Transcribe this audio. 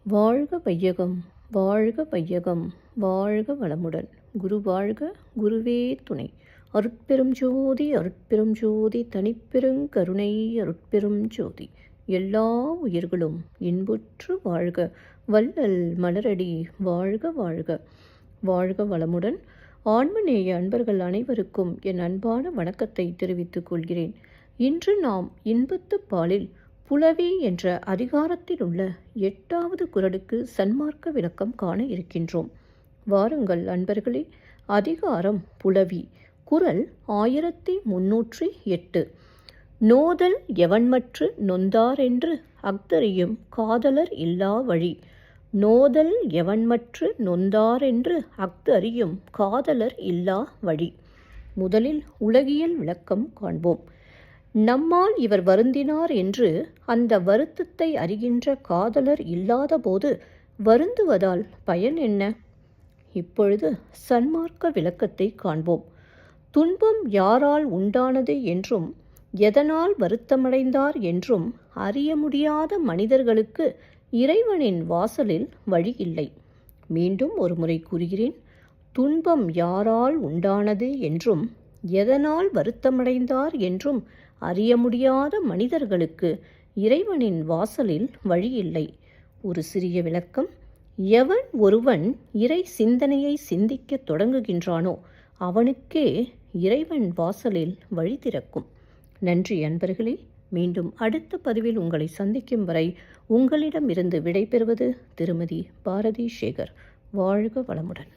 வாழ்க வையகம், வாழ்க வையகம், வாழ்க வளமுடன். குரு வாழ்க, குருவே துணை. அருட்பெரும் ஜோதி, அருட்பெரும் ஜோதி, தனிப்பெருங்கருணை, அருட்பெரும் ஜோதி. எல்லா உயிர்களும் இன்புற்று வாழ்க, வள்ளல் மலரடி வாழ்க வாழ்க. வாழ்க வளமுடன். ஆன்மநேய அன்பர்கள் அனைவருக்கும் என் அன்பான வணக்கத்தை தெரிவித்துக் கொள்கிறேன். இன்று நாம் இன்பத்து பாலில் புலவி என்ற அதிகாரத்தில் உள்ள 8வது குறளுக்கு சன்மார்க்க விளக்கம் காண இருக்கின்றோம். வாருங்கள் அன்பர்களே. அதிகாரம் புலவி. குறள் 1308. நோதல் எவன்மற்று நொந்தாரென்று அஃதறியும் காதலர் இல்லா வழி. நோதல் எவன்மற்று நொந்தாரென்று அஃதறியும் காதலர் இல்லா வழி. முதலில் உலகியல் விளக்கம் காண்போம். நம்மால் இவர் வருந்தினார் என்று அந்த வருத்தத்தை அறிகின்ற காதலர் இல்லாதபோது வருந்துவதால் பயன் என்ன? இப்பொழுது சன்மார்க்க விளக்கத்தை காண்போம். துன்பம் யாரால் உண்டானது என்றும் எதனால் வருத்தமடைந்தார் என்றும் அறிய முடியாத மனிதர்களுக்கு இறைவனின் வாசலில் வழி இல்லை. மீண்டும் ஒரு முறை கூறுகிறேன். துன்பம் யாரால் உண்டானது என்றும் எதனால் வருத்தமடைந்தார் என்றும் அறிய முடியாத மனிதர்களுக்கு இறைவனின் வாசலில் வழி இல்லை. ஒரு சிறிய விளக்கம். எவன் ஒருவன் இறை சிந்தனையை சிந்திக்க தொடங்குகின்றானோ அவனுக்கே இறைவன் வாசலில் வழி திறக்கும். நன்றி அன்பர்களே. மீண்டும் அடுத்த பதிவில் உங்களை சந்திக்கும் வரை உங்களிடமிருந்து விடைபெறுவது திருமதி பாரதி சேகர். வாழ்க வளமுடன்.